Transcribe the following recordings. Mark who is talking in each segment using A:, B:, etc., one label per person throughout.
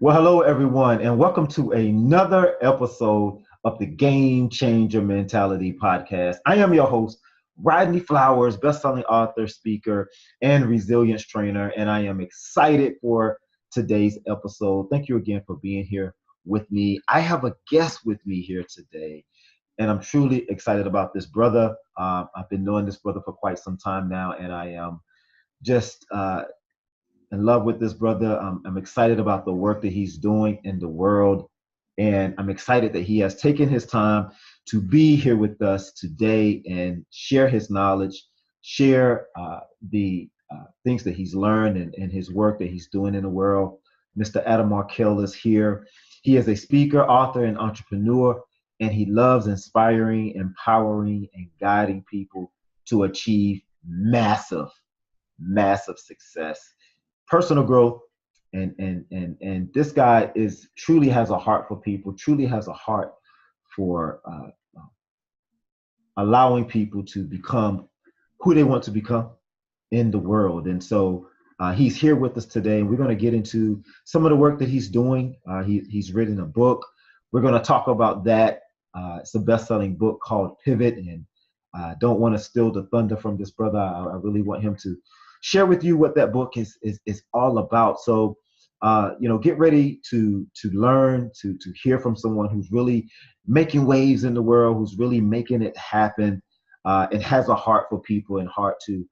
A: Well, hello, everyone, and welcome to another episode of the Game Changer Mentality Podcast. I am your host, Rodney Flowers, bestselling author, speaker, and resilience trainer, and I am excited for today's episode. Thank you again for being here with me. I have a guest with me here today, and I'm truly excited about this brother. I've been knowing this brother for quite some time now, and I am just in love with this brother. I'm excited about the work that he's doing in the world. And I'm excited that he has taken his time to be here with us today and share his knowledge, share the things that he's learned and his work that he's doing in the world. Mr. Adam Markel is here. He is a speaker, author, and entrepreneur, and he loves inspiring, empowering, and guiding people to achieve massive success, personal growth, and this guy is truly has a heart for people, truly has a heart for allowing people to become who they want to become in the world. And so he's here with us today, and we're going to get into some of the work that he's doing. He's written a book. We're going to talk about that. It's a best-selling book called Pivot, and I don't want to steal the thunder from this brother. I really want him to share with you what that book is all about. So, get ready to learn, to hear from someone who's really making waves in the world, who's really making it happen, and has a heart for people and heart to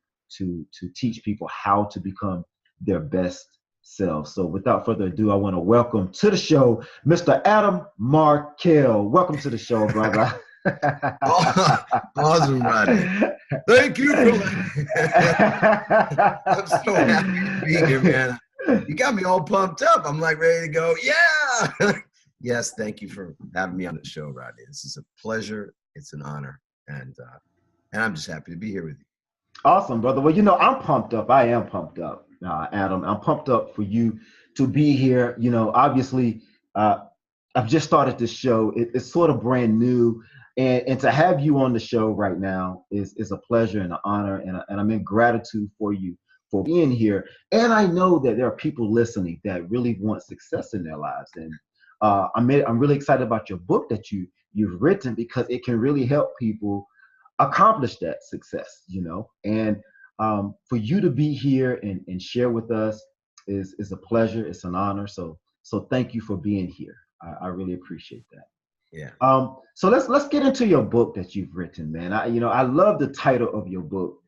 A: teach people how to become their best selves. So, without further ado, I want to welcome to the show Mr. Adam Markel. Welcome to the show, brother.
B: Awesome, Rodney. Thank you I'm so happy to be here, man. You got me all pumped up. I'm like ready to go. Yeah. Yes, thank you for having me on the show, Rodney. This is a pleasure. It's an honor, and I'm just happy to be here with you.
A: Awesome, brother. Well, I'm pumped up. I am pumped up, Adam. I'm pumped up for you to be here. Obviously, I've just started this show. It's sort of brand new. And to have you on the show right now is a pleasure and an honor. And I'm in gratitude for you for being here. And I know that there are people listening that really want success in their lives. And I'm really excited about your book that you've written, because it can really help people accomplish that success. And for you to be here and share with us is a pleasure. It's an honor. So thank you for being here. I really appreciate that.
B: Yeah.
A: So let's get into your book that you've written, man. I love the title of your book,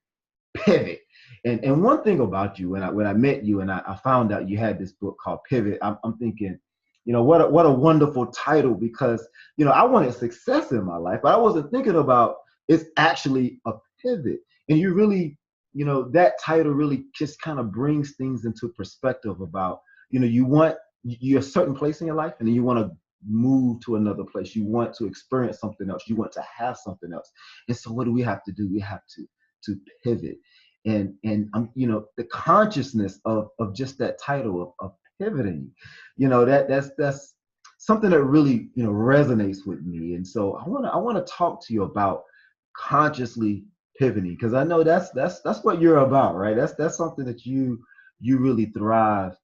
A: Pivot. And one thing about you, when I met you and I found out you had this book called Pivot, I'm thinking, what a wonderful title, because I wanted success in my life, but I wasn't thinking about it's actually a pivot. And you really, that title really just kind of brings things into perspective about, you're a certain place in your life, and then you want to move to another place. You want to experience something else. You want to have something else. And so what do we have to do? We have to pivot. And the consciousness of just that title of pivoting, that's something that really resonates with me. And so I want to talk to you about consciously pivoting, because I know that's what you're about, right? That's something that you really thrive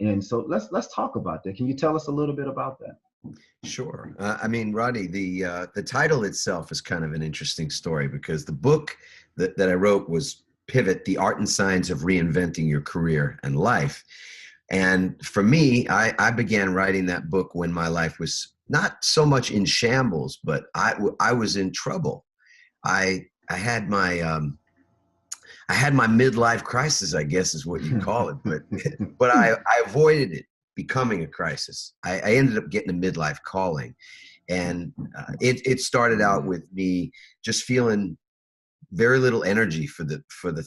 A: and so let's talk about that. Can you tell us a little bit about that?
B: Sure. Rodney, the title itself is kind of an interesting story, because the book that I wrote was Pivot, The Art and Science of Reinventing Your Career and Life. And for me, I began writing that book when my life was not so much in shambles, but I was in trouble. I had my midlife crisis, I guess is what you call it, but I avoided it becoming a crisis. I ended up getting a midlife calling, and it started out with me just feeling very little energy for the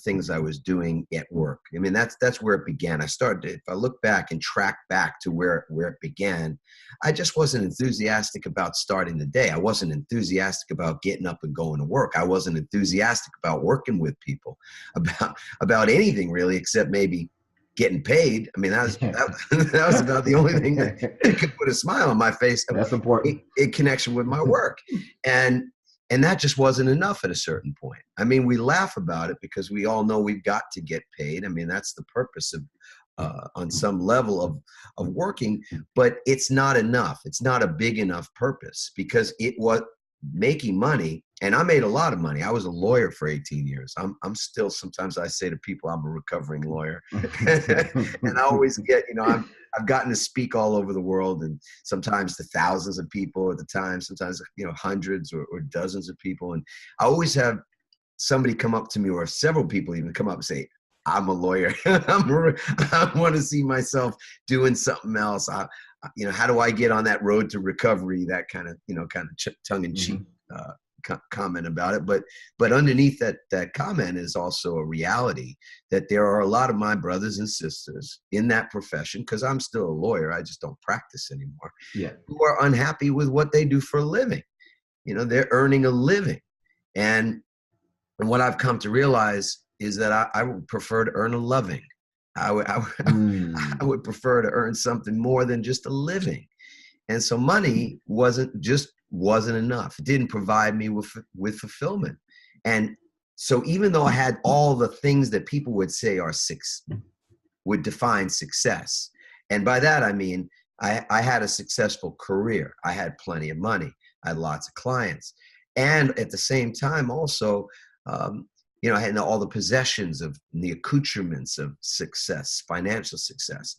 B: things I was doing at work. I mean, that's where it began. If I look back and track back to where it began, I just wasn't enthusiastic about starting the day. I wasn't enthusiastic about getting up and going to work. I wasn't enthusiastic about working with people, about anything really, except maybe getting paid. I mean, that was about the only thing that could put a smile on my face.
A: That's important.
B: In connection with my work. And that just wasn't enough at a certain point. I mean, we laugh about it because we all know we've got to get paid. I mean, that's the purpose on some level of working, but it's not enough. It's not a big enough purpose, because it was making money. And I made a lot of money. I was a lawyer for 18 years. I'm still, sometimes I say to people, I'm a recovering lawyer. And I always get, I've gotten to speak all over the world, and sometimes to thousands of people at the time, sometimes, hundreds or dozens of people. And I always have somebody come up to me, or several people even come up and say, I'm a lawyer. I want to see myself doing something else. How do I get on that road to recovery? That kind of, tongue in cheek comment about it. But underneath that comment is also a reality that there are a lot of my brothers and sisters in that profession, because I'm still a lawyer, I just don't practice anymore, who are unhappy with what they do for a living. They're earning a living. And what I've come to realize is that I would prefer to earn a loving. I would prefer to earn something more than just a living. And so money wasn't enough. It didn't provide me with fulfillment. And so even though I had all the things that people would say would define success, and by that I mean I had a successful career. I had plenty of money. I had lots of clients. And at the same time also, I had all the possessions of the accoutrements of success, financial success.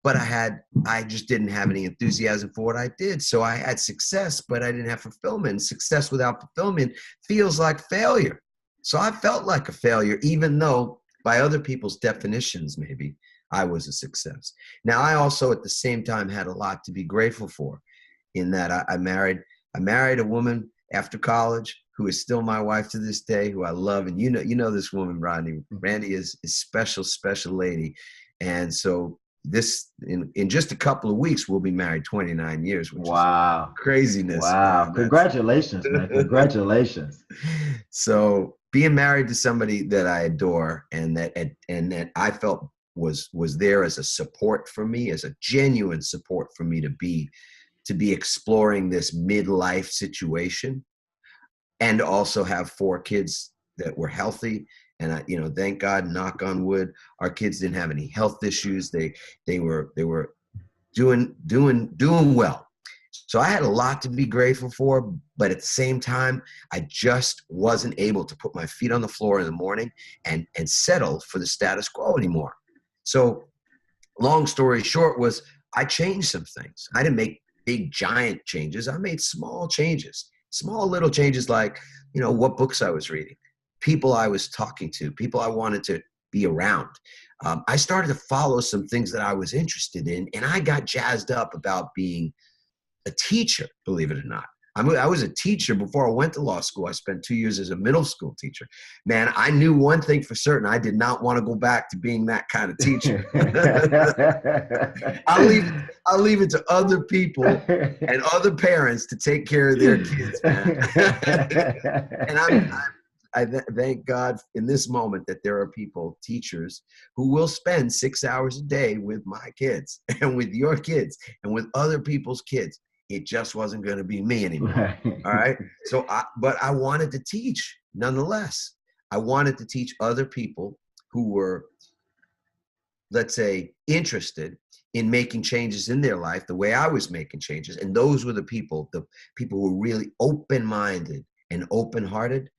B: But I just didn't have any enthusiasm for what I did. So I had success, but I didn't have fulfillment. Success without fulfillment feels like failure. So I felt like a failure, even though by other people's definitions, maybe I was a success. Now, I also at the same time had a lot to be grateful for, in that I married a woman after college who is still my wife to this day, who I love. And you know this woman, Rodney. Randy is special, special lady. And so this, in just a couple of weeks, we'll be married 29 years, which is craziness.
A: Wow. Man. Congratulations, man. Congratulations.
B: So being married to somebody that I adore and that I felt was there as a support for me, as a genuine support for me to be exploring this midlife situation, and also have 4 kids that were healthy. And thank God, knock on wood, our kids didn't have any health issues. They were doing well. So I had a lot to be grateful for, but at the same time, I just wasn't able to put my feet on the floor in the morning and settle for the status quo anymore. So long story short was I changed some things. I didn't make big giant changes. I made small changes. Small little changes, like, what books I was reading, people I was talking to, people I wanted to be around. I started to follow some things that I was interested in, and I got jazzed up about being a teacher, believe it or not. I was a teacher before I went to law school. I spent 2 years as a middle school teacher. Man, I knew one thing for certain. I did not want to go back to being that kind of teacher. I'll leave it to other people and other parents to take care of their kids, man. And I thank God in this moment that there are people, teachers, who will spend 6 hours a day with my kids and with your kids and with other people's kids. It just wasn't going to be me anymore. Right. All right. So, but I wanted to teach nonetheless. I wanted to teach other people who were, let's say, interested in making changes in their life the way I was making changes. And those were the people who were really open-minded and open-hearted.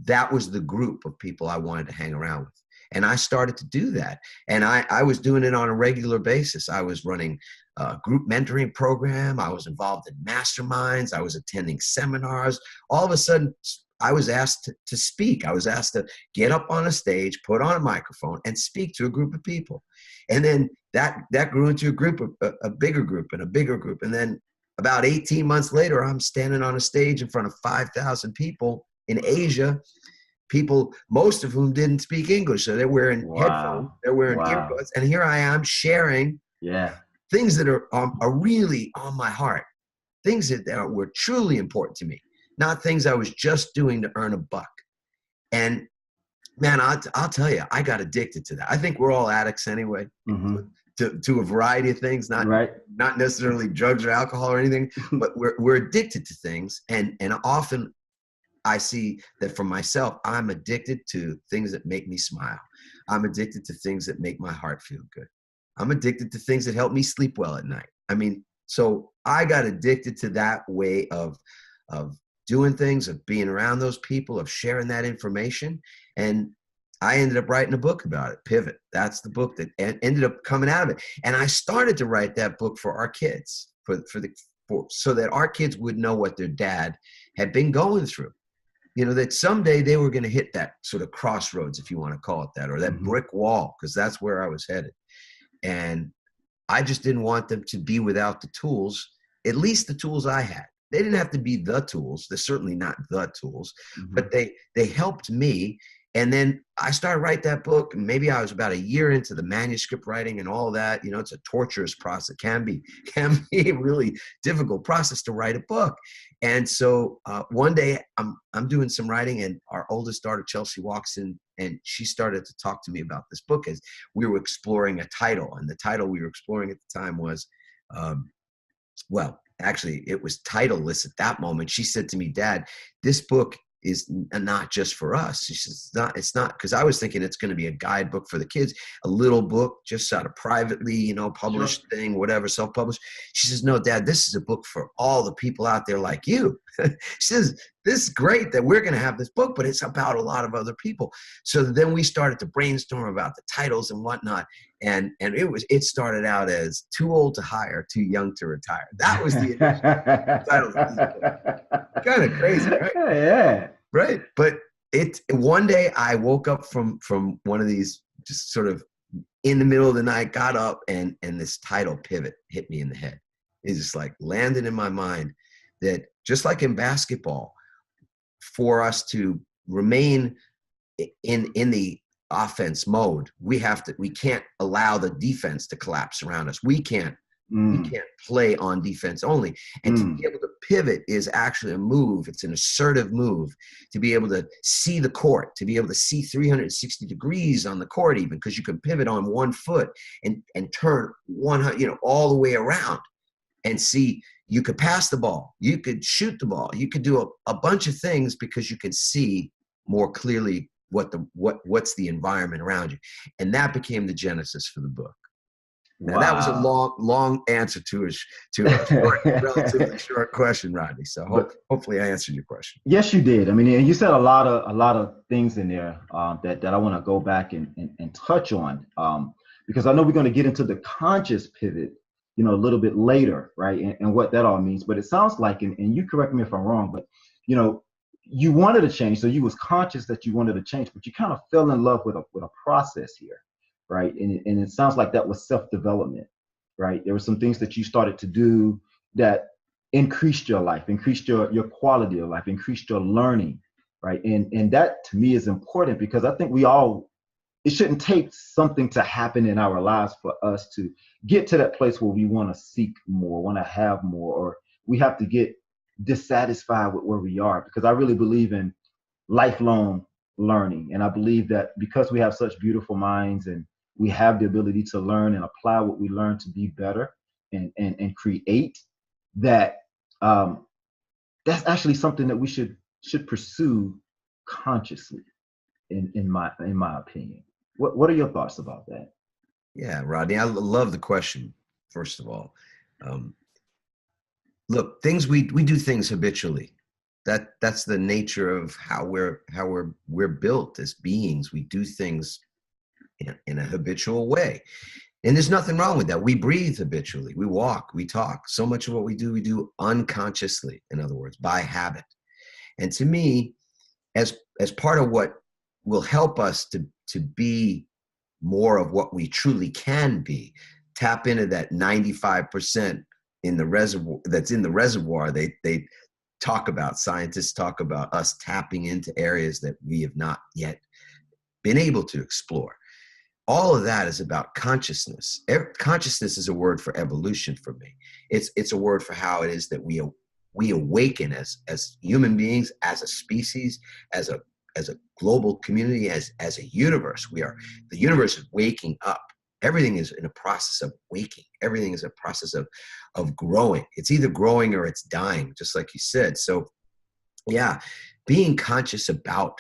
B: That was the group of people I wanted to hang around with. And I started to do that. And I was doing it on a regular basis. I was running a group mentoring program. I was involved in masterminds. I was attending seminars. All of a sudden, I was asked to speak. I was asked to get up on a stage, put on a microphone, and speak to a group of people. And then that grew into a bigger group and a bigger group. And then about 18 months later, I'm standing on a stage in front of 5,000 people in Asia, people, most of whom didn't speak English. So they're wearing headphones, they're wearing earbuds. And here I am sharing things that are really on my heart, things that were truly important to me, not things I was just doing to earn a buck. And man, I'll tell you, I got addicted to that. I think we're all addicts anyway, to a variety of things, not necessarily drugs or alcohol or anything, but we're addicted to things. And often I see that for myself, I'm addicted to things that make me smile. I'm addicted to things that make my heart feel good. I'm addicted to things that help me sleep well at night. I mean, so I got addicted to that way of doing things, of being around those people, of sharing that information. And I ended up writing a book about it, Pivot. That's the book that ended up coming out of it. And I started to write that book for our kids, so that our kids would know what their dad had been going through. You know, that someday they were going to hit that sort of crossroads, if you want to call it that, or that brick wall, because that's where I was headed. And I just didn't want them to be without the tools, at least the tools I had. They didn't have to be the tools. They're certainly not the tools, but they helped me. And then I started writing that book, and maybe I was about a year into the manuscript writing and all that. You know, it's a torturous process. It can be a really difficult process to write a book. And so one day I'm doing some writing, and our oldest daughter, Chelsea, walks in, and she started to talk to me about this book as we were exploring a title. And the title we were exploring at the time was, well, actually, it was titleless at that moment. She said to me, "Dad, this book is not just for us." She says, it's not, because I was thinking it's going to be a guidebook for the kids, a little book just out of privately, you know, published thing, whatever, self-published. She says, "No, Dad, this is a book for all the people out there like you." She says, "This is great that we're going to have this book, but it's about a lot of other people." So then we started to brainstorm about the titles and whatnot. And it started out as Too Old to Hire, Too Young to Retire. That was the title of this book. Kind of crazy, right?
A: Yeah.
B: Right. But one day I woke up from one of these, just sort of in the middle of the night, got up, and this title, Pivot, hit me in the head. It just like landed in my mind that, just like in basketball, for us to remain in the offense mode, we can't allow the defense to collapse around us. We can't play on defense only. And to be able to pivot is actually a move. It's an assertive move to be able to see the court, to be able to see 360 degrees on the court, even, because you can pivot on one foot and turn 100, you know, all the way around and see. You could pass the ball, you could shoot the ball, you could do a bunch of things because you can see more clearly what's the environment around you. And that became the genesis for the book. Now, that was a long answer to a short, relatively short question, Rodney. So hopefully I answered your question.
A: Yes, you did. I mean, and you said a lot of things in there that I want to go back and touch on, because I know we're going to get into the conscious pivot, you know, a little bit later, right? And what that all means. But it sounds like, and you correct me if I'm wrong, but, you know, you wanted to change. So you was conscious that you wanted to change, but you kind of fell in love with a process here, right? And it sounds like that was self-development, right? There were some things that you started to do that increased your life, increased your quality of life, increased your learning, right? And that to me is important, because I think it shouldn't take something to happen in our lives for us to get to that place where we want to seek more, want to have more, or we have to get dissatisfied with where we are, because I really believe in lifelong learning. And I believe that because we have such beautiful minds and we have the ability to learn and apply what we learn to be better and create, that that's actually something that we should pursue consciously, in my opinion. What are your thoughts about that?
B: Yeah, Rodney, I love the question, first of all. Look, we do things habitually. That's the nature of how we're built as beings. We do things in a habitual way. And there's nothing wrong with that. We breathe habitually. We walk, we talk. So much of what we do unconsciously, in other words, by habit. And to me, as part of what will help us to be more of what we truly can be, tap into that 95% in the reservoir that's in the reservoir. They talk about, scientists talk about us tapping into areas that we have not yet been able to explore. All of that is about consciousness. Consciousness is a word for evolution for me. It's a word for how it is that we awaken as human beings, as a species, as a global community, as a universe. The universe is waking up. Everything is in a process of waking. Everything is a process of growing. It's either growing or it's dying, just like you said. So yeah, being conscious about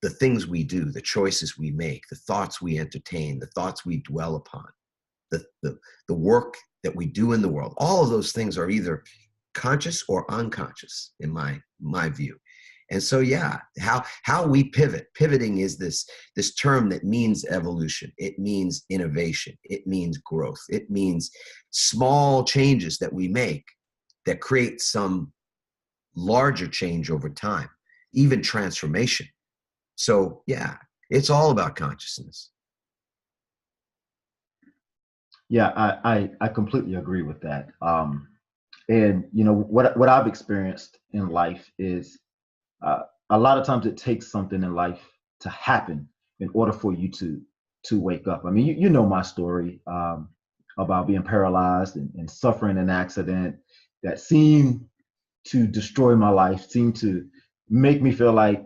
B: the things we do, the choices we make, the thoughts we entertain, the thoughts we dwell upon, the work that we do in the world, all of those things are either conscious or unconscious in my view. And so, yeah, how we pivot. Pivoting is this term that means evolution. It means innovation. It means growth. It means small changes that we make that create some larger change over time, even transformation. So, yeah, it's all about consciousness.
A: Yeah, I completely agree with that. And you know what I've experienced in life is uh, a lot of times it takes something in life to happen in order for you to wake up. I mean, you know my story about being paralyzed and suffering an accident that seemed to destroy my life, seemed to make me feel like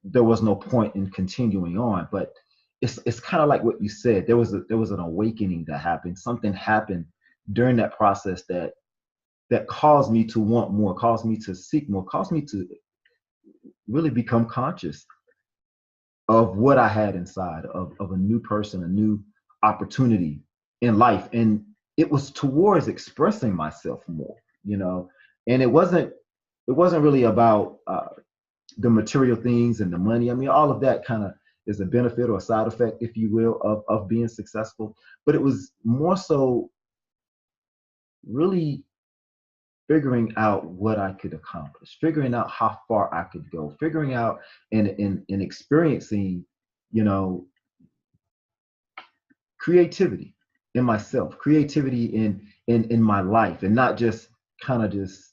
A: there was no point in continuing on. But it's kind of like what you said. There was an awakening that happened. Something happened during that process that caused me to want more, caused me to seek more, caused me to really become conscious of what I had inside of a new person, a new opportunity in life. And it was towards expressing myself more, you know, and it wasn't really about the material things and the money. I mean, all of that kind of is a benefit or a side effect, if you will, of being successful. But it was more so really figuring out what I could accomplish, figuring out how far I could go, figuring out and experiencing, you know, creativity in myself, creativity in my life, and not just kind of just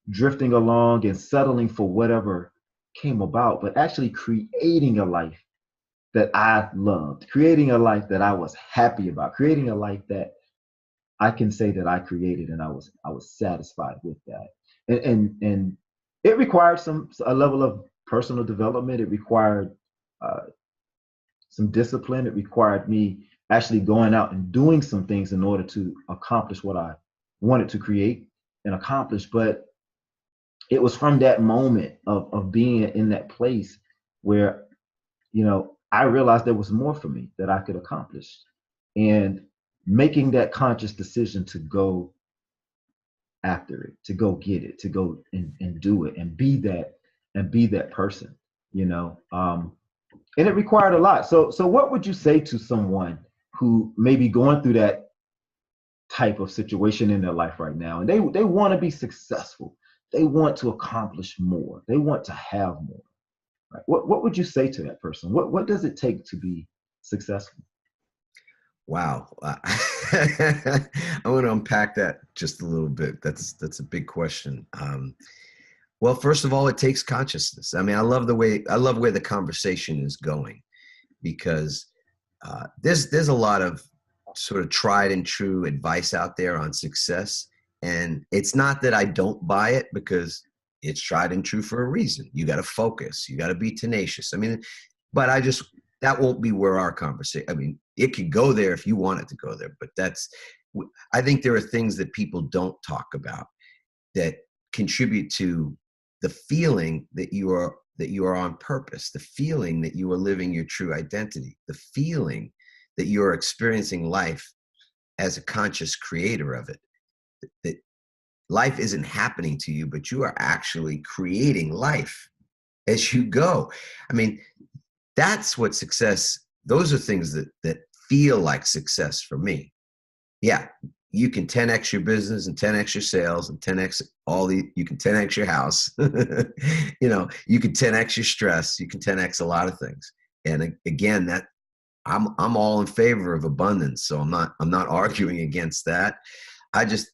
A: drifting along and settling for whatever came about, but actually creating a life that I loved, creating a life that I was happy about, creating a life that I can say that I created, and I was satisfied with that. And it required a level of personal development. It required uh, some discipline. It required me actually going out and doing some things in order to accomplish what I wanted to create and accomplish. But it was from that moment of being in that place where, you know, I realized there was more for me that I could accomplish. And making that conscious decision to go after it, to go get it, to go and do it and be that person, you know. And it required a lot. So what would you say to someone who may be going through that type of situation in their life right now, and they want to be successful, they want to accomplish more, they want to have more, right? What would you say to that person? What does it take to be successful?
B: Wow. I want to unpack that just a little bit. That's a big question. Well, first of all, it takes consciousness. I mean, I love where the conversation is going, because there's a lot of sort of tried and true advice out there on success. And it's not that I don't buy it, because it's tried and true for a reason. You got to focus. You got to be tenacious. I mean, but that won't be where our conversation, I mean, it could go there if you want it to go there, but I think there are things that people don't talk about that contribute to the feeling that you are on purpose, the feeling that you are living your true identity, the feeling that you're experiencing life as a conscious creator of it, that life isn't happening to you, but you are actually creating life as you go. I mean, that's what success, those are things that feel like success for me. Yeah, you can 10x your business and 10x your sales and 10x you can 10x your house. You know, you can 10x your stress, you can 10x a lot of things. And again, that I'm all in favor of abundance, so I'm not arguing against that. I just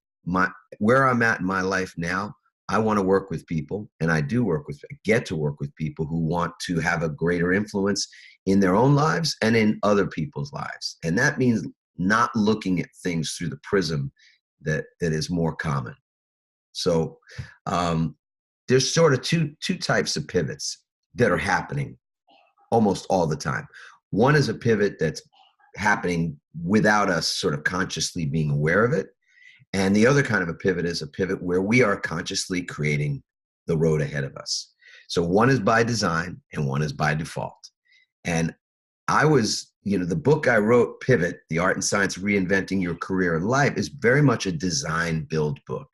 B: where I'm at in my life now, I want to work with people, and I get to work with people who want to have a greater influence in their own lives and in other people's lives. And that means not looking at things through the prism that is more common. So there's sort of two types of pivots that are happening almost all the time. One is a pivot that's happening without us sort of consciously being aware of it. And the other kind of a pivot is a pivot where we are consciously creating the road ahead of us. So one is by design and one is by default. And I was, the book I wrote, Pivot, The Art and Science of Reinventing Your Career and Life, is very much a design build book.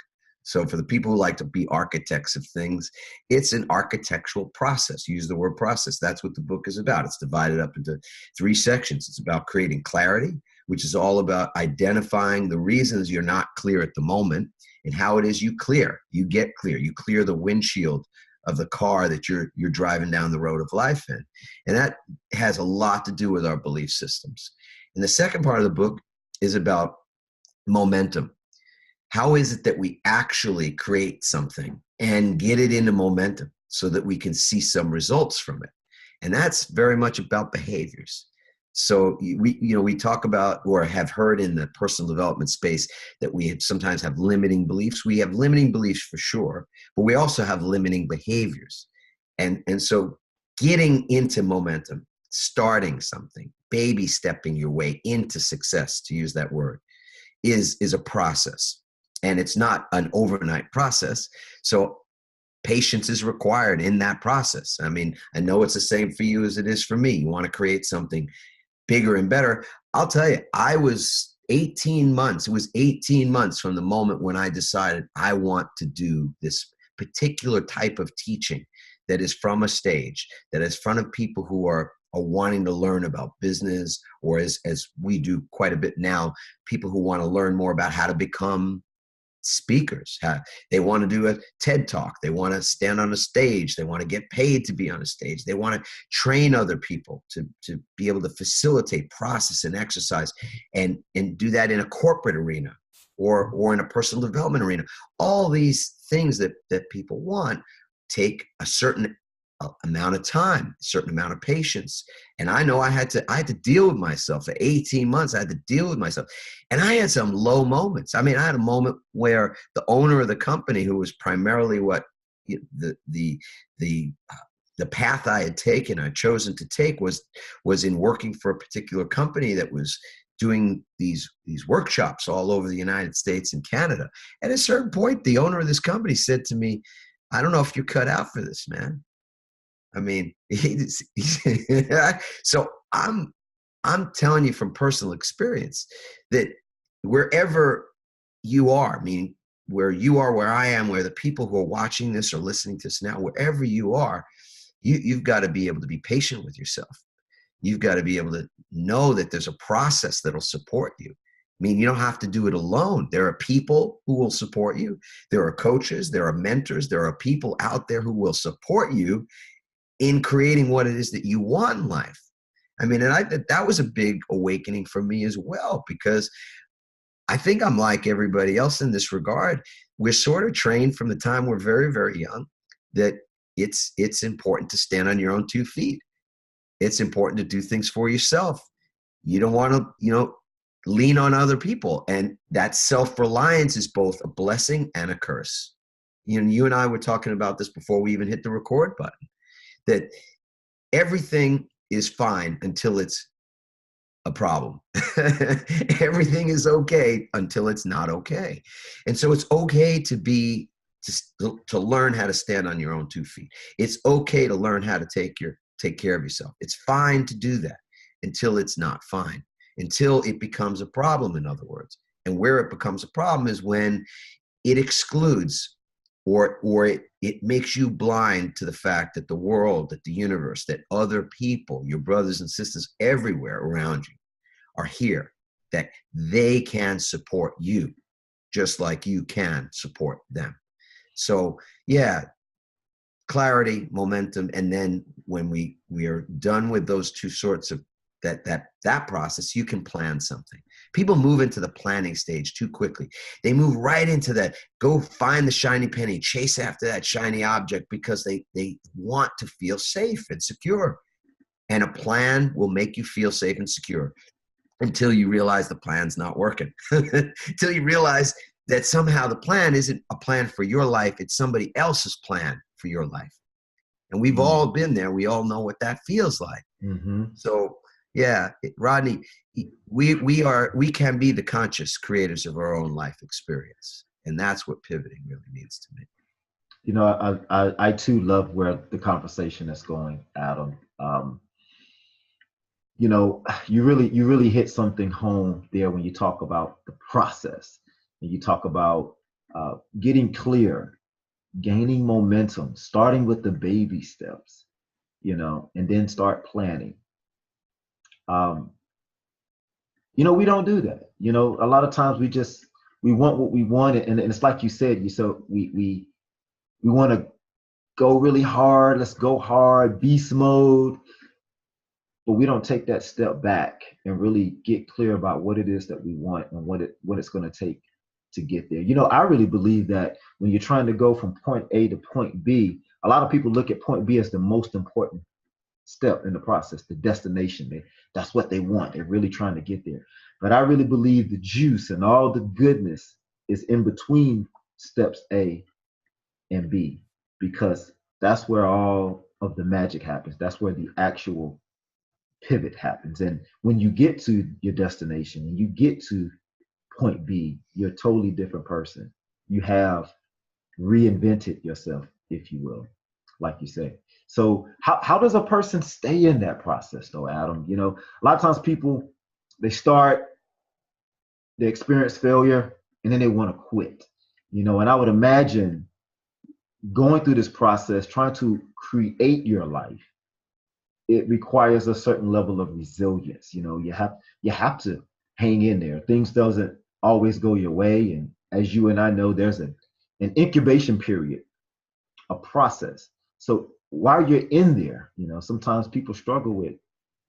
B: So for the people who like to be architects of things, it's an architectural process. Use the word process. That's what the book is about. It's divided up into 3 sections. It's about creating clarity, which is all about identifying the reasons you're not clear at the moment and how it is you get clear. You clear the windshield of the car that you're driving down the road of life in. And that has a lot to do with our belief systems. And the second part of the book is about momentum. How is it that we actually create something and get it into momentum so that we can see some results from it? And that's very much about behaviors. So we talk about, or have heard in the personal development space, that we sometimes have limiting beliefs. We have limiting beliefs for sure, but we also have limiting behaviors. And so getting into momentum, starting something, baby stepping your way into success, to use that word, is a process. And it's not an overnight process. So patience is required in that process. I mean, I know it's the same for you as it is for me. You want to create something bigger and better. I'll tell you, I was 18 months. It was 18 months from the moment when I decided I want to do this particular type of teaching that is from a stage, that is in front of people who are wanting to learn about business, or as we do quite a bit now, people who want to learn more about how to become speakers. They want to do a TED talk. They want to stand on a stage. They want to get paid to be on a stage. They want to train other people to be able to facilitate process and exercise, and do that in a corporate arena or in a personal development arena. All these things that people want take a certain amount of time, a certain amount of patience. And I know I had to deal with myself for 18 months. I had to deal with myself. And I had some low moments. I mean, I had a moment where the owner of the company, who was primarily the path I had taken, I'd chosen to take, was in working for a particular company that was doing these workshops all over the United States and Canada. At a certain point, the owner of this company said to me, "I don't know if you're cut out for this, man." I mean, so I'm telling you from personal experience that wherever you are, meaning where you are, where I am, where the people who are watching this or listening to this now, wherever you are, you've got to be able to be patient with yourself. You've got to be able to know that there's a process that'll support you. I mean, you don't have to do it alone. There are people who will support you. There are coaches, there are mentors, there are people out there who will support you in creating what it is that you want in life. I mean, and that was a big awakening for me as well, because I think I'm like everybody else in this regard. We're sort of trained from the time we're very, very young that it's important to stand on your own 2 feet. It's important to do things for yourself. You don't want to, lean on other people. And that self-reliance is both a blessing and a curse. You and I were talking about this before we even hit the record button, that everything is fine until it's a problem. Everything is okay until it's not okay. And so it's okay to learn how to stand on your own 2 feet. It's okay to learn how to take care of yourself. It's fine to do that until it's not fine, until it becomes a problem, in other words. And where it becomes a problem is when it excludes or it makes you blind to the fact that the world, that the universe, that other people, your brothers and sisters everywhere around you are here, that they can support you just like you can support them. So yeah, clarity, momentum, and then when we are done with those 2 sorts of that process, you can plan something. People move into the planning stage too quickly. They move right into that, go find the shiny penny, chase after that shiny object, because they want to feel safe and secure. And a plan will make you feel safe and secure until you realize the plan's not working. Until you realize that somehow the plan isn't a plan for your life, it's somebody else's plan for your life. And we've all been there. We all know what that feels like.
A: Mm-hmm.
B: So yeah, Rodney, we can be the conscious creators of our own life experience. And that's what pivoting really means to me.
A: I too love where the conversation is going, Adam. you really hit something home there when you talk about the process and you talk about getting clear, gaining momentum, starting with the baby steps, and then start planning. Um, we don't do that. A lot of times we want what we want, and it's like you said, we want to go really hard. Let's go hard, beast mode, but we don't take that step back and really get clear about what it is that we want and what it's going to take to get there. I really believe that when you're trying to go from point A to point B, a lot of people look at point B as the most important step in the process, the destination. That's what they want. They're really trying to get there. But I really believe the juice and all the goodness is in between steps A and B, because that's where all of the magic happens. That's where the actual pivot happens. And when you get to your destination and you get to point B, you're a totally different person. You have reinvented yourself, if you will, like you say. So how does a person stay in that process though, Adam? A lot of times people, they experience failure, and then they want to quit. And I would imagine going through this process, trying to create your life, it requires a certain level of resilience. You have to hang in there. Things doesn't always go your way, and as you and I know, there's an incubation period, a process. So while you're in there, sometimes people struggle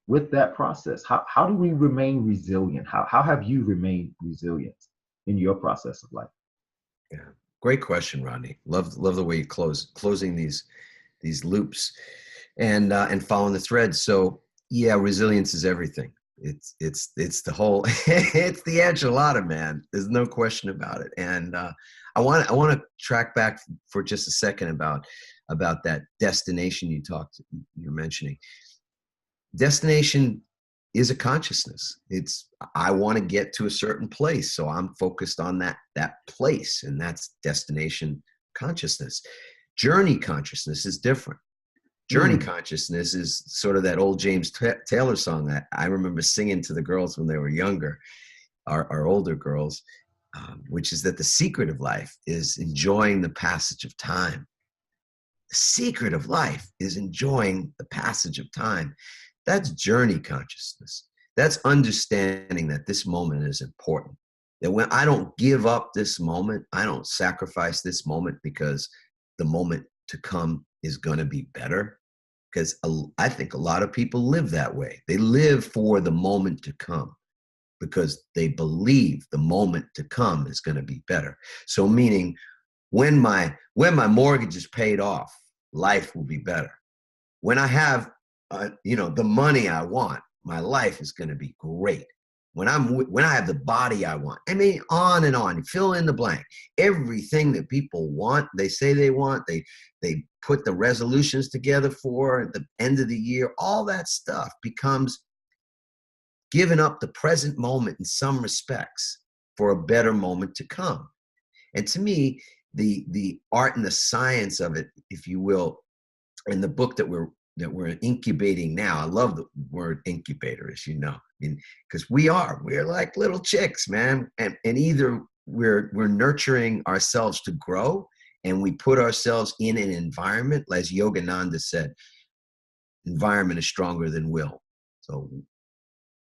A: with that process. How do we remain resilient? How have you remained resilient in your process of life?
B: Yeah, great question, Rodney. Love the way you closing these loops and following the thread. So yeah, resilience is everything. It's the whole it's the enchilada, man. There's no question about it. And I want to track back for just a second about that destination you're mentioning. Destination is a consciousness. It's, I want to get to a certain place, so I'm focused on that place, and that's destination consciousness. Journey consciousness is different. Journey consciousness is sort of that old James Taylor song that I remember singing to the girls when they were younger, our older girls, which is that the secret of life is enjoying the passage of time. The secret of life is enjoying the passage of time. That's journey consciousness. That's understanding that this moment is important. That when I don't give up this moment, I don't sacrifice this moment because the moment to come is going to be better. Because I think a lot of people live that way. They live for the moment to come because they believe the moment to come is going to be better. So meaning when my mortgage is paid off, life will be better. When I have the money I want, my life is going to be great. When I have the body I want, I mean, on and on, fill in the blank. Everything that people want, they say they want, they put the resolutions together for at the end of the year, all that stuff becomes giving up the present moment in some respects for a better moment to come. And to me, the art and the science of it, if you will, in the book that we're incubating now. I love the word incubator, as you know, because we're like little chicks, man. And either we're nurturing ourselves to grow, and we put ourselves in an environment, as Yogananda said, environment is stronger than will. So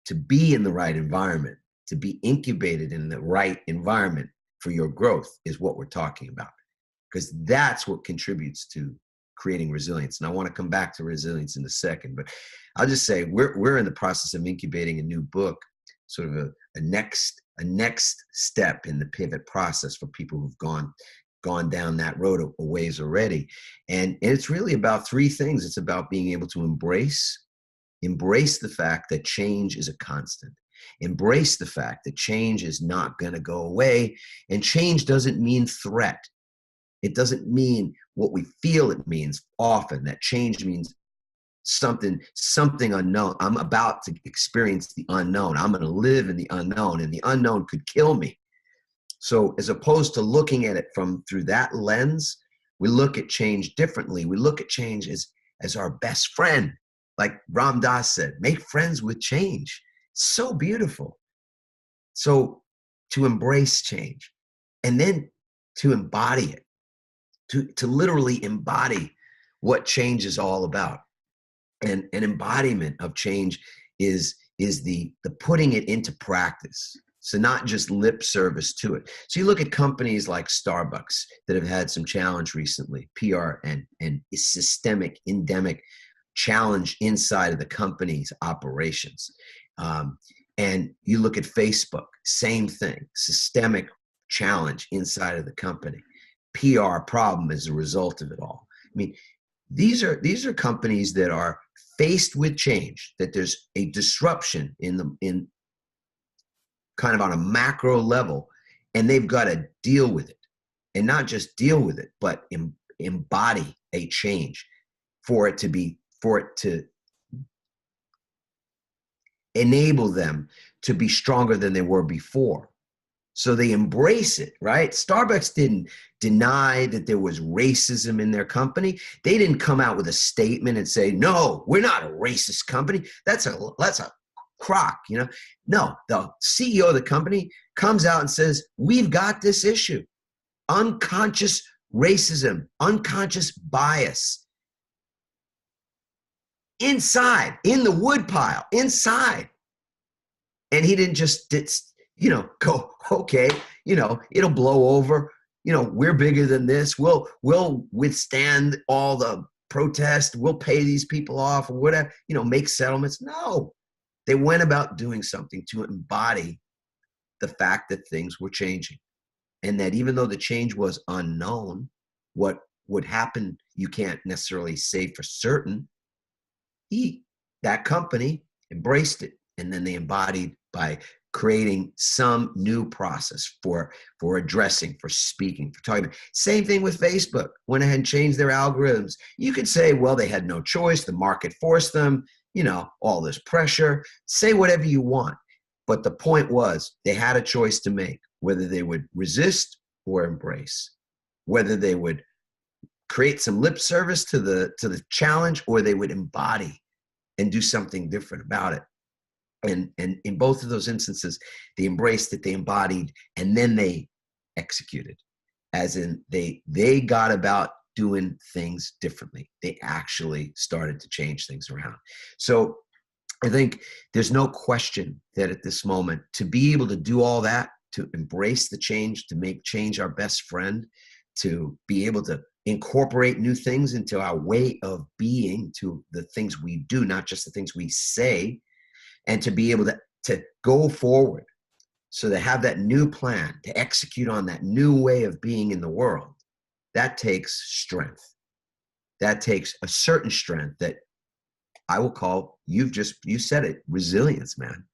B: to be in the right environment, to be incubated in the right environment for your growth is what we're talking about, because that's what contributes to creating resilience. And I want to come back to resilience in a second, but I'll just say we're in the process of incubating a new book, sort of a next step in the pivot process for people who've gone down that road a ways already. And it's really about three things. It's about being able to embrace the fact that change is a constant. Embrace the fact that change is not going to go away, and change doesn't mean threat. It doesn't mean what we feel it means often, that change means something unknown. I'm about to experience the unknown. I'm going to live in the unknown, and the unknown could kill me. So as opposed to looking at it through that lens, we look at change differently. We look at change as our best friend. like Ram Dass said, make friends with change. So beautiful. So to embrace change and then to embody it, to literally embody what change is all about. And an embodiment of change is the putting it into practice. So not just lip service to it. So you look at companies like Starbucks that have had some challenge recently, PR and systemic, endemic challenge inside of the company's operations. And you look at Facebook, same thing, systemic challenge inside of the company. PR problem as a result of it all. I mean, these are companies that are faced with change, that there's a disruption in kind of on a macro level, and they've got to deal with it, and not just deal with it, but embody a change for it to enable them to be stronger than they were before. So they embrace it, right? Starbucks didn't deny that there was racism in their company. They didn't come out with a statement and say, no, we're not a racist company. That's a crock, you know? No, the CEO of the company comes out and says, we've got this issue. Unconscious racism, unconscious bias. Inside, in the woodpile, inside. And he didn't just, go, okay, it'll blow over. We're bigger than this. We'll withstand all the protest. We'll pay these people off or whatever, make settlements. No, they went about doing something to embody the fact that things were changing. And that even though the change was unknown, what would happen, you can't necessarily say for certain. That company embraced it, and then they embodied by creating some new process for addressing, for speaking, for talking. Same thing with Facebook. Went ahead and changed their algorithms. You could say, well, they had no choice. The market forced them, all this pressure. Say whatever you want. But the point was they had a choice to make, whether they would resist or embrace, whether they would create some lip service to the challenge, or they would embody and do something different about it. And in both of those instances, they embraced it, they embodied, and then they executed. As in, they got about doing things differently. They actually started to change things around. So I think there's no question that at this moment, to be able to do all that, to embrace the change, to make change our best friend, to be able to incorporate new things into our way of being, to the things we do, not just the things we say, and to be able to go forward. So to have that new plan, to execute on that new way of being in the world, that takes strength. That takes a certain strength that I will call, you said it, resilience, man.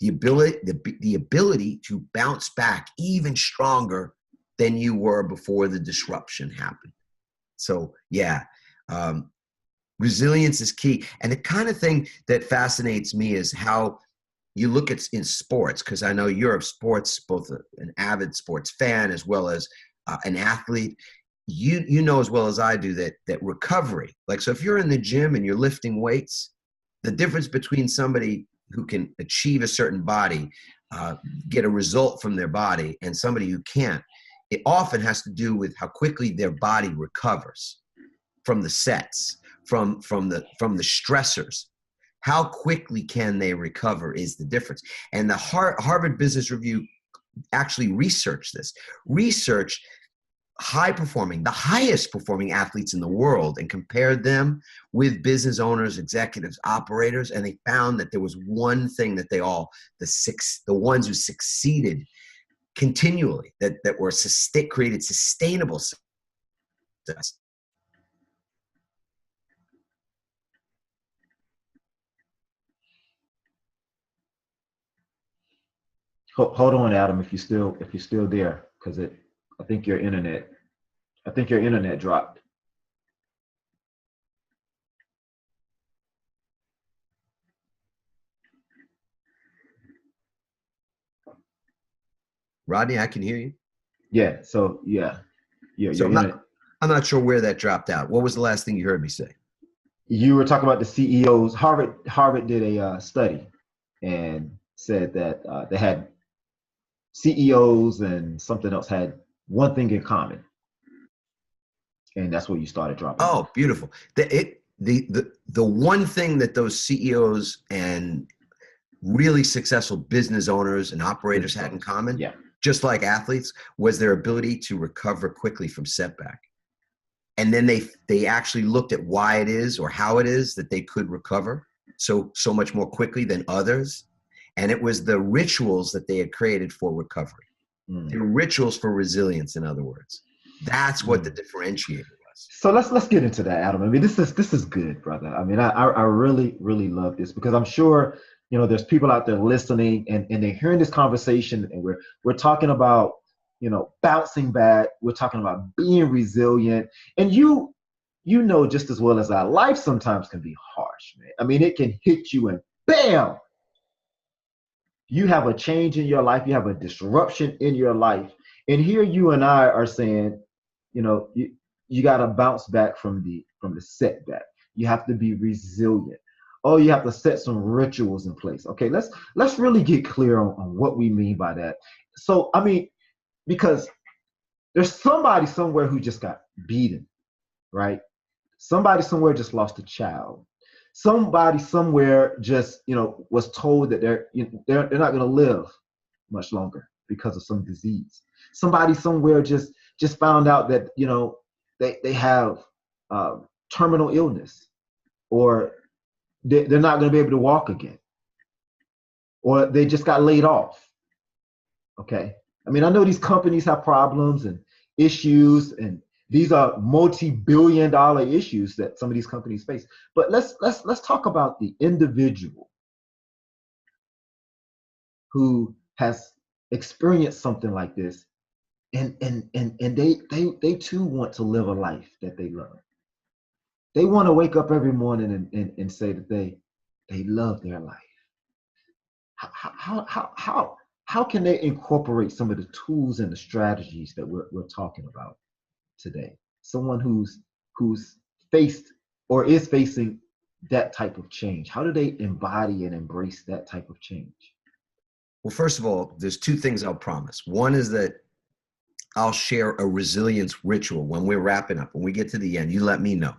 B: The ability to bounce back even stronger than you were before the disruption happened. So yeah, resilience is key. And the kind of thing that fascinates me is how you look at in sports, because I know you're of sports, both an avid sports fan as well as an athlete. You know as well as I do that recovery, like, so if you're in the gym and you're lifting weights, the difference between somebody who can achieve a certain body, get a result from their body, and somebody who can't, it often has to do with how quickly their body recovers from the sets, from the stressors. How quickly can they recover is the difference. And the Harvard Business Review actually researched this. Researched the highest performing athletes in the world, and compared them with business owners, executives, operators, and they found that there was one thing that the ones who succeeded continually, that were created sustainable success.
A: Hold on, Adam, if you're still there, because I think your internet dropped.
B: Rodney, I can hear you.
A: Yeah. So yeah,
B: So I'm not sure where that dropped out. What was the last thing you heard me say?
A: You were talking about the CEOs. Harvard did a study and said that they had CEOs and something else had one thing in common, and that's where you started dropping
B: Oh,
A: off.
B: beautiful. The one thing that those CEOs and really successful business owners and operators
A: Business
B: had in
A: owners.
B: common,
A: Yeah.
B: just like athletes, was their ability to recover quickly from setback. And then they actually looked at why it is or how it is that they could recover so much more quickly than others. And it was the rituals that they had created for recovery.
A: Mm.
B: The rituals for resilience, in other words. That's what the
A: Mm.
B: differentiator was.
A: So let's get into that, Adam. I mean, this is good, brother. I mean, I really love this because I'm sure there's people out there listening and they're hearing this conversation and we're talking about bouncing back. We're talking about being resilient, and you know just as well as I, life sometimes can be harsh, man. I mean, it can hit you and bam, you have a change in your life, you have a disruption in your life, and here you and I are saying, you got to bounce back from the setback. You have to be resilient. Oh, you have to set some rituals in place. Okay, let's really get clear on what we mean by that. So I mean, because there's somebody somewhere who just got beaten, right? Somebody somewhere just lost a child. Somebody somewhere just was told that they're not going to live much longer because of some disease. Somebody somewhere just found out that they have terminal illness, or they're not going to be able to walk again, or they just got laid off. Okay, I mean, I know these companies have problems and issues, and these are multi-billion-dollar issues that some of these companies face. But let's talk about the individual who has experienced something like this, and they too want to live a life that they love. They want to wake up every morning and say that they love their life. How can they incorporate some of the tools and the strategies that we're talking about today? Someone who's faced or is facing that type of change. How do they embody and embrace that type of change?
B: Well, first of all, there's two things I'll promise. One is that I'll share a resilience ritual when we're wrapping up. When we get to the end, you let me know.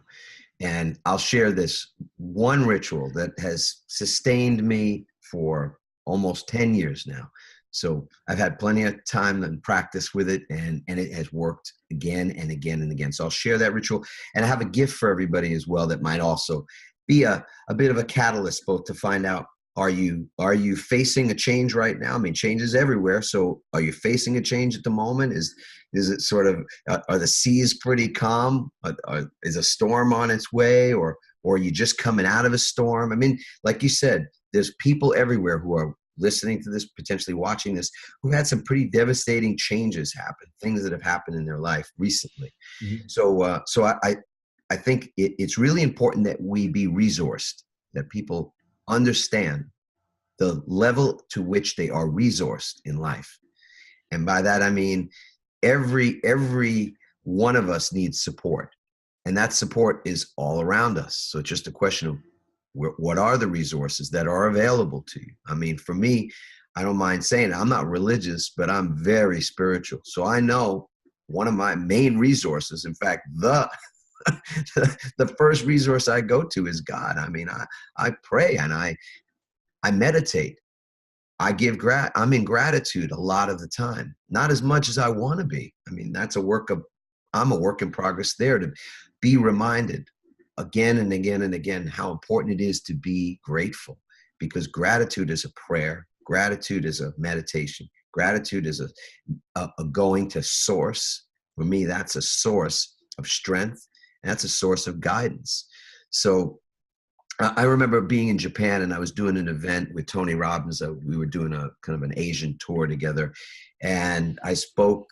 B: And I'll share this one ritual that has sustained me for almost 10 years now. So I've had plenty of time and practice with it, and it has worked again and again and again. So I'll share that ritual. And I have a gift for everybody as well that might also be a bit of a catalyst, both to find out, are you facing a change right now? I mean, change is everywhere. So are you facing a change at the moment? Is it sort of, are the seas pretty calm? Is a storm on its way, or are you just coming out of a storm? I mean, like you said, there's people everywhere who are listening to this, potentially watching this, who had some pretty devastating changes happen, things that have happened in their life recently.
A: Mhm.
B: So I think it's really important that we be resourced, that people understand the level to which they are resourced in life. And by that, I mean, every one of us needs support, and that support is all around us. So it's just a question of what are the resources that are available to you. I mean, for me, I don't mind saying it, I'm not religious, but I'm very spiritual. So I know one of my main resources, in fact, the first resource I go to is God. I mean, I pray and I meditate. I'm in gratitude a lot of the time, not as much as I want to be. I mean, I'm a work in progress there, to be reminded again and again and again how important it is to be grateful, because gratitude is a prayer. Gratitude is a meditation. Gratitude is a going to source. For me, that's a source of strength, and that's a source of guidance. So I remember being in Japan, and I was doing an event with Tony Robbins. We were doing a kind of an Asian tour together, and I spoke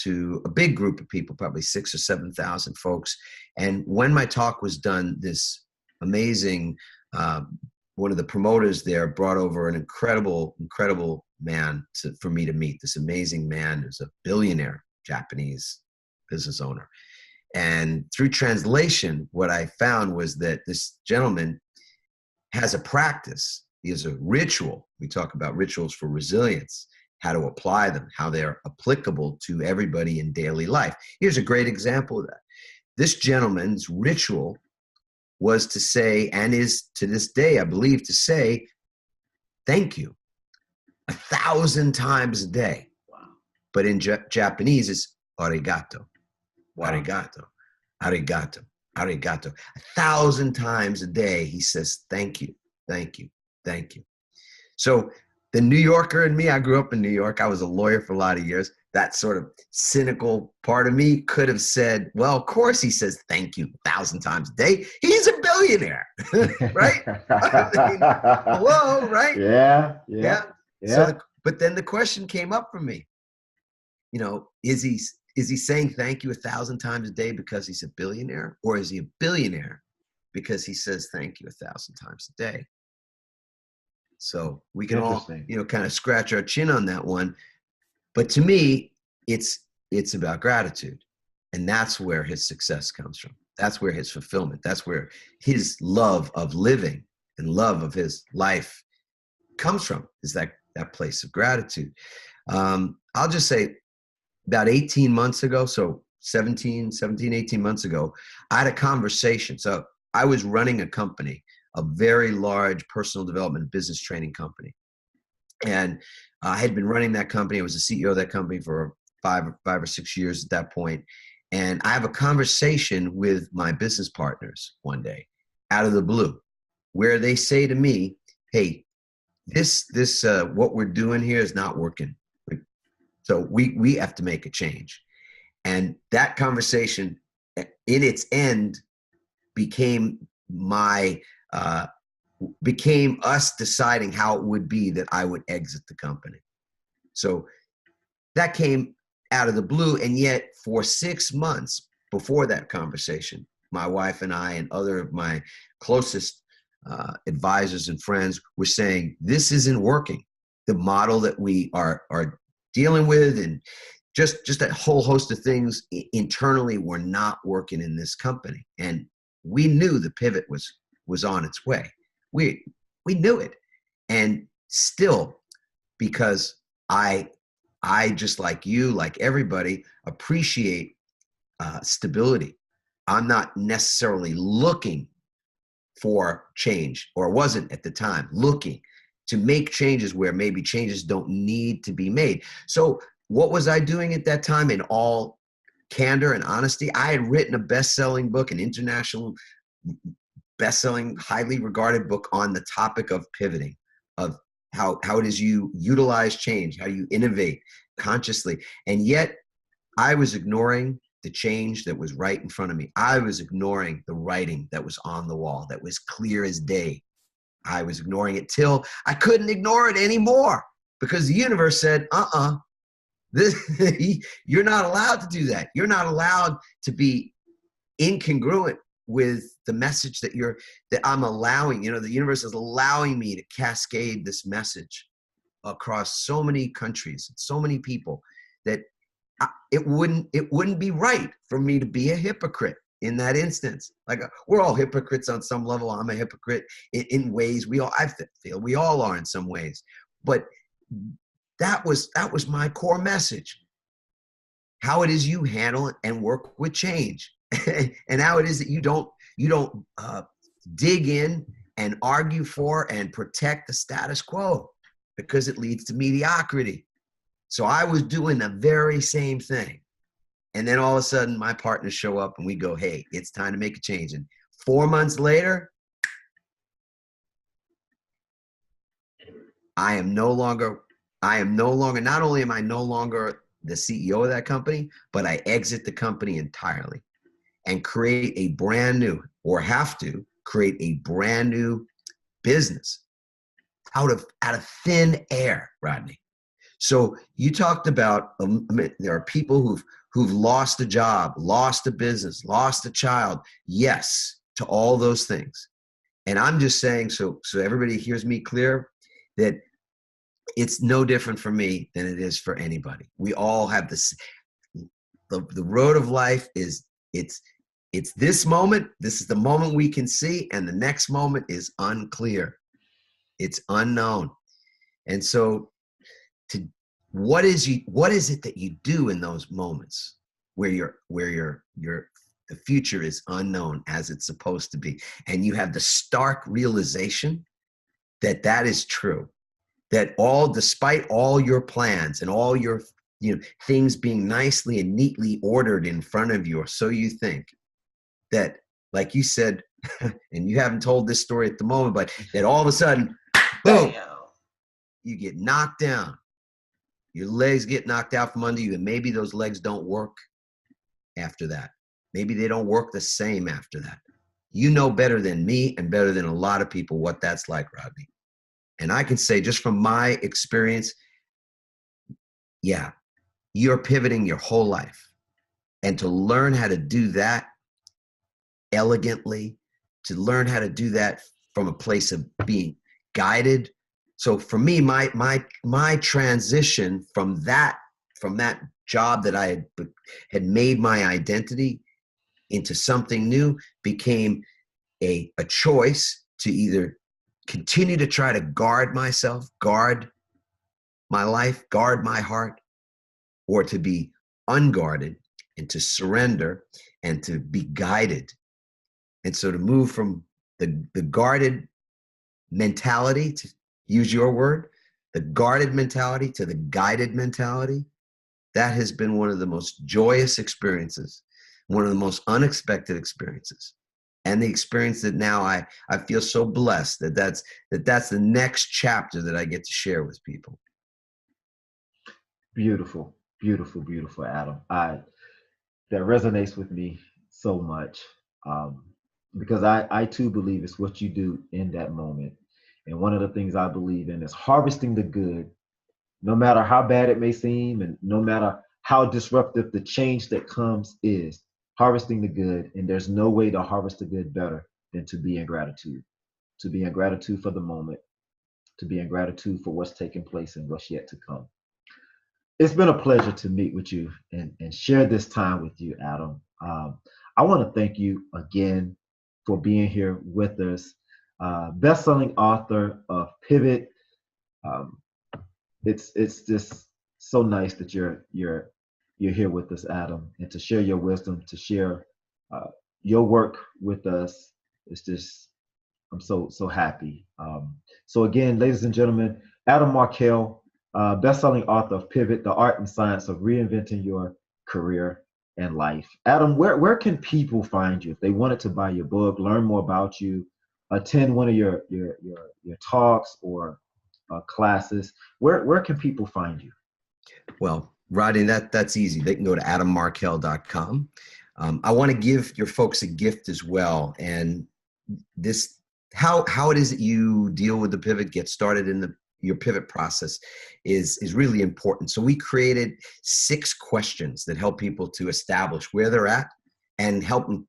B: to a big group of people, probably 6,000 or 7,000 folks. And when my talk was done, this amazing, one of the promoters there brought over an incredible man for me to meet. This amazing man who's a billionaire Japanese business owner. And through translation, what I found was that this gentleman has a practice. He has a ritual. We talk about rituals for resilience, how to apply them, how they're applicable to everybody in daily life. Here's a great example of that. This gentleman's ritual was to say, and is to this day, I believe, to say, thank you 1,000 times a day.
A: Wow.
B: But in Japanese, it's arigato,
A: Wow.
B: arigato, arigato, arigato. 1,000 times a day, he says, thank you, thank you, thank you. So the New Yorker in me, I grew up in New York. I was a lawyer for a lot of years. That sort of cynical part of me could have said, well, of course he says thank you 1,000 times a day. He's a billionaire, right? I mean, hello, right?
A: Yeah.
B: So, but then the question came up for me, you know, is he saying thank you 1,000 times a day because he's a billionaire, or is he a billionaire because he says thank you 1,000 times a day? So we can all, you know, kind of scratch our chin on that one. But to me, it's about gratitude. And that's where his success comes from. That's where his fulfillment, that's where his love of living and love of his life comes from, is that place of gratitude. I'll just say about 18 months ago, so 18 months ago, I had a conversation. So I was running a company, a very large personal development business training company. And I had been running that company. I was the CEO of that company for five or 6 years at that point. And I have a conversation with my business partners one day out of the blue, where they say to me, hey, this what we're doing here is not working. So we have to make a change. And that conversation in its end became became us deciding how it would be that I would exit the company. So that came out of the blue. And yet for 6 months before that conversation, my wife and I and other of my closest advisors and friends were saying, this isn't working. The model that we are dealing with, and just that whole host of things internally were not working in this company. And we knew the pivot was on its way. We knew it. And still, because I just like you, like everybody, appreciate stability. I'm not necessarily looking for change, or wasn't at the time looking to make changes where maybe changes don't need to be made. So what was I doing at that time? In all candor and honesty, I had written a best-selling book, an international best-selling, highly regarded book on the topic of pivoting, of how it is you utilize change, how you innovate consciously. And yet I was ignoring the change that was right in front of me. I was ignoring the writing that was on the wall, that was clear as day. I was ignoring it till I couldn't ignore it anymore, because the universe said, you're not allowed to do that. You're not allowed to be incongruent with the message that I'm allowing. You know, the universe is allowing me to cascade this message across so many countries, so many people, that it wouldn't be right for me to be a hypocrite in that instance. Like, we're all hypocrites on some level. I'm a hypocrite in ways. I feel we all are in some ways. But that was my core message. How it is you handle it and work with change, and how it is that you don't dig in and argue for and protect the status quo, because it leads to mediocrity. So I was doing the very same thing. And then all of a sudden my partners show up and we go, hey, it's time to make a change. And 4 months later, not only am I no longer the CEO of that company, but I exit the company entirely and create a brand new, or have to create a brand new business out of thin air, Rodney. So you talked about, there are people who've lost a job, lost a business, lost a child. Yes, to all those things. And I'm just saying, so everybody hears me clear, that it's no different for me than it is for anybody. We all have this. The road of life is It's this moment. This is the moment we can see, and the next moment is unclear. It's unknown. And so what is it that you do in those moments where the future is unknown as it's supposed to be, and you have the stark realization that that is true, that despite all your plans and all your things being nicely and neatly ordered in front of you, or so you think, that, like you said, and you haven't told this story at the moment, but that all of a sudden, boom, you get knocked down. Your legs get knocked out from under you, and maybe those legs don't work after that. Maybe they don't work the same after that. You know better than me and better than a lot of people what that's like, Rodney. And I can say, just from my experience, yeah, you're pivoting your whole life. And to learn how to do that elegantly, to learn how to do that from a place of being guided. So for me, my transition from that job that I had made my identity into something new became a choice to either continue to try to guard myself, guard my life, guard my heart, or to be unguarded and to surrender and to be guided. And so to move from the guarded mentality, to use your word, the guarded mentality to the guided mentality, that has been one of the most joyous experiences, one of the most unexpected experiences. And the experience that now I feel so blessed that's the next chapter that I get to share with people.
A: Beautiful, beautiful, beautiful, Adam. That resonates with me so much, because I too believe it's what you do in that moment. And one of the things I believe in is harvesting the good, no matter how bad it may seem, and no matter how disruptive the change that comes is. Harvesting the good, and there's no way to harvest the good better than to be in gratitude. To be in gratitude for the moment, to be in gratitude for what's taking place and what's yet to come. It's been a pleasure to meet with you and share this time with you, Adam. I want to thank you again for being here with us. Best-selling author of Pivot. Um, it's just so nice that you're here with us, Adam, and to share your wisdom, to share your work with us. It's just, I'm so happy. So again, ladies and gentlemen, Adam Markel, best-selling author of Pivot, The Art and Science of Reinventing Your Career and Life. Adam, where can people find you if they wanted to buy your book, learn more about you, attend one of your talks or classes? Where can people find you?
B: Well, Rodney, that's easy. They can go to adammarkel.com. I want to give your folks a gift as well. And this, how it is that you deal with the pivot, get started in your pivot process is really important. So we created 6 questions that help people to establish where they're at and help them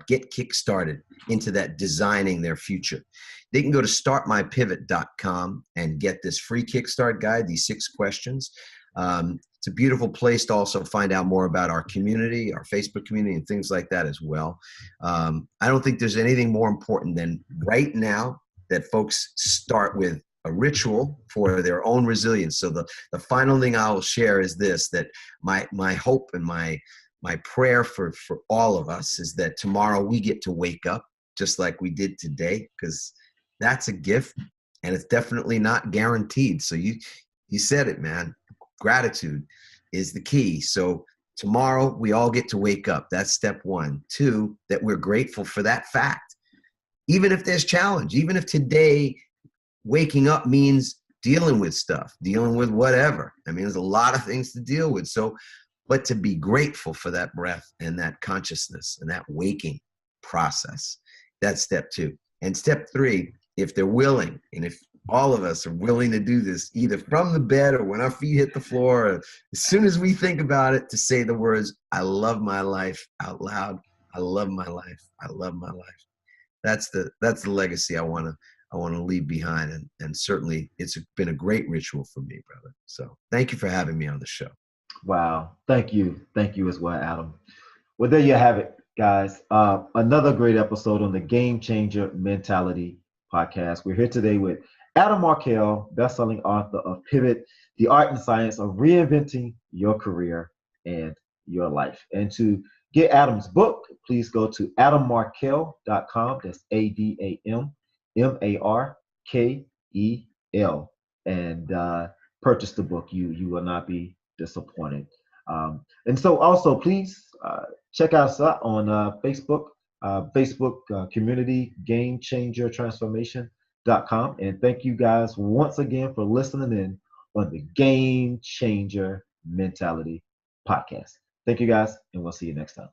B: get kick-started into that designing their future. They can go to startmypivot.com and get this free kickstart guide, these 6 questions. It's a beautiful place to also find out more about our community, our Facebook community, and things like that as well. I don't think there's anything more important than right now that folks start with a ritual for their own resilience. So the final thing I will share is this, that my hope and my prayer for all of us is that tomorrow we get to wake up just like we did today, because that's a gift and it's definitely not guaranteed. So you said it, man. Gratitude is the key. So tomorrow we all get to wake up. That's step 1. 2, that we're grateful for that fact. Even if there's challenge, even if today waking up means dealing with stuff, dealing with whatever. I mean, there's a lot of things to deal with. So, but to be grateful for that breath and that consciousness and that waking process. That's step 2. And step 3, if they're willing, and if all of us are willing to do this, either from the bed or when our feet hit the floor, or as soon as we think about it, to say the words, I love my life out loud. I love my life. I love my life. That's the legacy I want to leave behind. And certainly it's been a great ritual for me, brother. So thank you for having me on the show.
A: Wow. Thank you. Thank you as well, Adam. Well, there you have it, guys. Another great episode on the Game Changer Mentality podcast. We're here today with Adam Markel, best-selling author of Pivot, The Art and Science of Reinventing Your Career and Your Life. And to get Adam's book, please go to adammarkel.com. That's ADAMMARKEL. And purchase the book. You will not be disappointed. And so also, please check us out on Facebook, community Game Changer Transformation.com. And thank you guys once again for listening in on the Game Changer Mentality podcast. Thank you guys, and we'll see you next time.